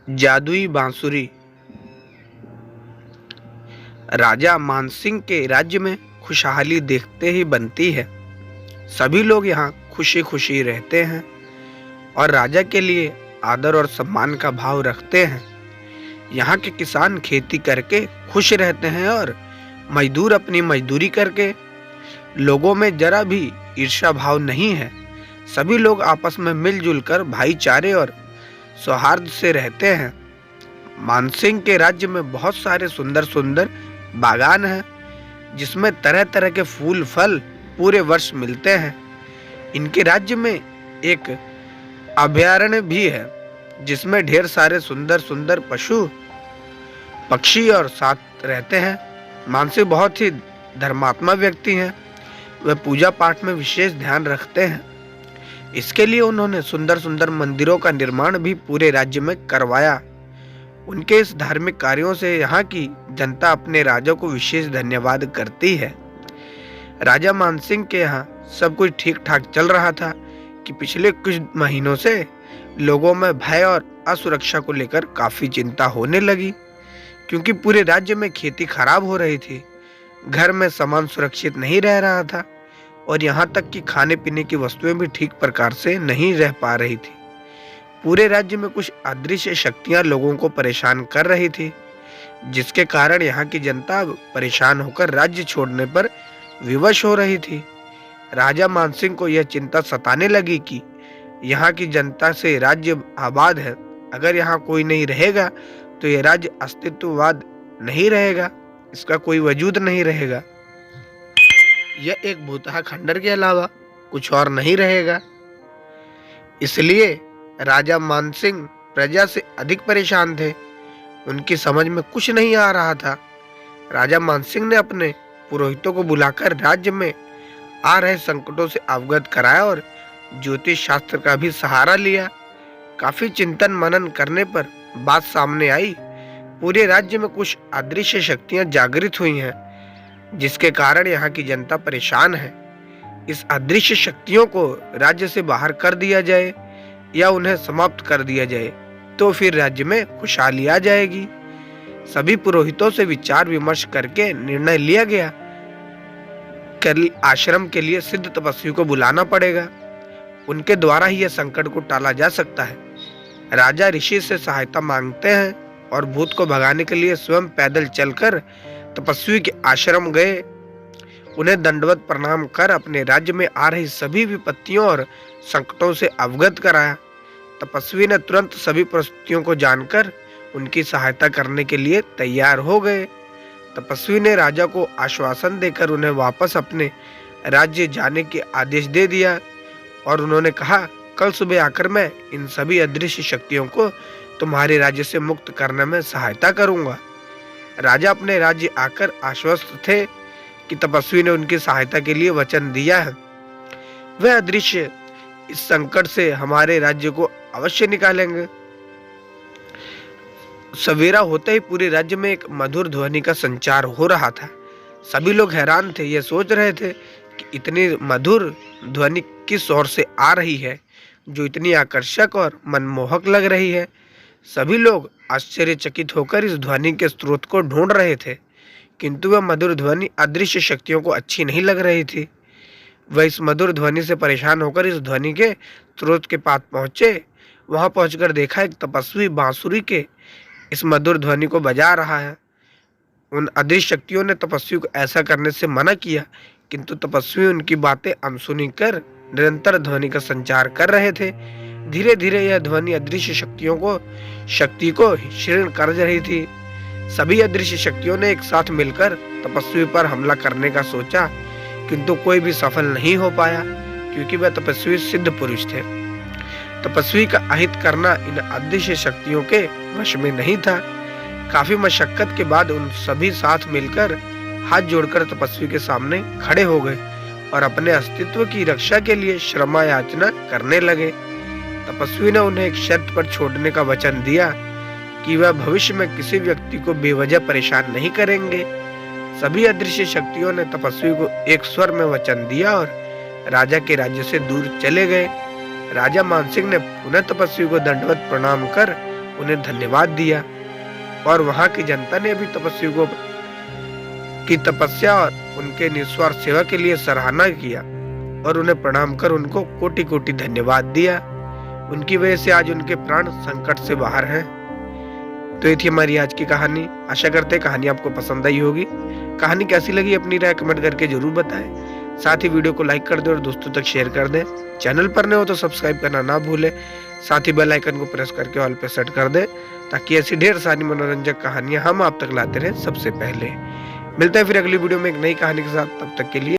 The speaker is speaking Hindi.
जादुई बांसुरी। राजा मानसिंह के राज्य में खुशहाली देखते ही बनती है। सभी लोग यहाँ खुशी खुशी रहते हैं और राजा के लिए आदर और सम्मान का भाव रखते हैं। यहाँ के किसान खेती करके खुश रहते हैं और मजदूर अपनी मजदूरी करके। लोगों में जरा भी ईर्ष्या भाव नहीं है। सभी लोग आपस में मिलजुल कर भाईचारे और सौहार्द से रहते हैं। मानसिंह के राज्य में बहुत सारे सुंदर सुंदर बागान हैं, जिसमें तरह तरह के फूल फल पूरे वर्ष मिलते हैं। इनके राज्य में एक अभयारण्य भी है, जिसमें ढेर सारे सुंदर सुंदर पशु पक्षी और साथ रहते हैं। मानसिंह बहुत ही धर्मात्मा व्यक्ति हैं। वे पूजा पाठ में विशेष ध्यान रखते हैं। इसके लिए उन्होंने सुंदर सुंदर मंदिरों का निर्माण भी पूरे राज्य में करवाया। उनके इस धार्मिक कार्यों से यहाँ की जनता अपने राजा को विशेष धन्यवाद करती है। राजा मानसिंह के यहाँ सब कुछ ठीक ठाक चल रहा था कि पिछले कुछ महीनों से लोगों में भय और असुरक्षा को लेकर काफी चिंता होने लगी, क्योंकि पूरे राज्य में खेती खराब हो रही थी, घर में सामान सुरक्षित नहीं रह रहा था और यहाँ तक कि खाने पीने की वस्तुएं भी ठीक प्रकार से नहीं रह पा रही थी। पूरे राज्य में कुछ अदृश्य शक्तियां लोगों को परेशान कर रही थी, जिसके कारण यहाँ की जनता परेशान होकर राज्य छोड़ने पर विवश हो रही थी। राजा मानसिंह को यह चिंता सताने लगी कि यहाँ की जनता से राज्य आबाद है, अगर यहाँ कोई नहीं रहेगा तो यह राज्य अस्तित्ववाद नहीं रहेगा, इसका कोई वजूद नहीं रहेगा। यह एक भूतहा खंडर के अलावा कुछ और नहीं रहेगा। इसलिए राजा मानसिंह प्रजा से अधिक परेशान थे। उनकी समझ में कुछ नहीं आ रहा था। राजा मानसिंह ने अपने पुरोहितों को बुलाकर राज्य में आ रहे संकटों से अवगत कराया और ज्योतिष शास्त्र का भी सहारा लिया। काफी चिंतन मनन करने पर बात सामने आई। पूरे राज्य में कुछ अदृश्य शक्तियां जागृत हुई हैं, जिसके कारण यहाँ की जनता परेशान है। इस अदृश्य शक्तियों को राज्य से बाहर कर दिया जाए या उन्हें समाप्त कर दिया जाए तो फिर राज्य में खुशहाली आ जाएगी। सभी पुरोहितों से विचार विमर्श करके निर्णय लिया गया कि आश्रम के लिए सिद्ध तपस्वी को बुलाना पड़ेगा। उनके द्वारा ही यह संकट को टाला जा सकता है। राजा ऋषि से सहायता मांगते हैं और भूत को भगाने के लिए स्वयं पैदल चलकर तपस्वी के आश्रम गए। उन्हें दंडवत प्रणाम कर अपने राज्य में आ रही सभी विपत्तियों और संकटों से अवगत कराया। तपस्वी ने तुरंत सभी परिस्थितियों को जानकर उनकी सहायता करने के लिए तैयार हो गए। तपस्वी ने राजा को आश्वासन देकर उन्हें वापस अपने राज्य जाने के आदेश दे दिया और उन्होंने कहा, कल सुबह आकर मैं इन सभी अदृश्य शक्तियों को तुम्हारे राज्य से मुक्त करने में सहायता करूंगा। राजा अपने राज्य आकर आश्वस्त थे कि तपस्वी ने उनकी सहायता के लिए वचन दिया है। वह अदृश्य इस संकट से हमारे राज्य को अवश्य निकालेंगे। सवेरा होते ही पूरे राज्य में एक मधुर ध्वनि का संचार हो रहा था। सभी लोग हैरान थे, यह सोच रहे थे कि इतनी मधुर ध्वनि किस ओर से आ रही है जो इतनी आकर्षक और मनमोहक लग रही है। सभी लोग आश्चर्यचकित होकर इस ध्वनि के स्रोत को ढूंढ रहे थे, किंतु वह मधुर ध्वनि अदृश्य शक्तियों को अच्छी नहीं लग रही थी। वह इस मधुर ध्वनि से परेशान होकर इस ध्वनि के स्रोत के पास पहुंचे। वहां पहुंचकर देखा एक तपस्वी बांसुरी के इस मधुर ध्वनि को बजा रहा है। उन अदृश्य शक्तियों ने तपस्वी को ऐसा करने से मना किया, किंतु तपस्वी उनकी बातें अनसुनी कर निरंतर ध्वनि का संचार कर रहे थे। धीरे धीरे यह ध्वनि अदृश्य शक्ति को क्षीण कर रही थी। सभी अदृश्य शक्तियों ने एक साथ मिलकर तपस्वी पर हमला करने का सोचा, किंतु कोई भी सफल नहीं हो पाया, क्योंकि वह तपस्वी सिद्ध पुरुष थे। तपस्वी का अहित करना इन अदृश्य शक्तियों के वश में नहीं था। काफी मशक्कत के बाद उन सभी साथ मिलकर हाथ जोड़कर तपस्वी के सामने खड़े हो गए और अपने अस्तित्व की रक्षा के लिए क्षमा याचना करने लगे। तपस्वी ने उन्हें एक शर्त पर छोड़ने का वचन दिया कि वह भविष्य में किसी व्यक्ति को बेवजह परेशान नहीं करेंगे। सभी अदृश्य शक्तियों ने तपस्वी को एक स्वर में वचन दिया और राजा के राज्य से दूर चले गए। राजा मानसिंह ने पुनः तपस्वी को दंडवत प्रणाम कर उन्हें धन्यवाद दिया और वहां की जनता ने भी तपस्वियों की तपस्या और उनके निस्वार्थ सेवा के लिए सराहना किया और उन्हें प्रणाम कर उनको कोटि कोटि धन्यवाद दिया। उनकी वजह से आज उनके प्राण संकट से बाहर हैं। तो ये थी हमारी आज की कहानी। आशा करते हैं कहानी आपको पसंद आई होगी। कहानी कैसी लगी अपनी राय कमेंट करके जरूर बताएं। साथ ही वीडियो को लाइक कर दें और दोस्तों तक शेयर कर दें। चैनल पर नए हो तो सब्सक्राइब करना ना भूलें। साथ ही बेल आइकन को प्रेस करके ऑल पे सेट कर दें ताकि ऐसी ढेर सारी मनोरंजक कहानियां हम आप तक लाते रहें सबसे पहले। मिलते हैं फिर अगली वीडियो में एक नई कहानी के साथ। तब तक के लिए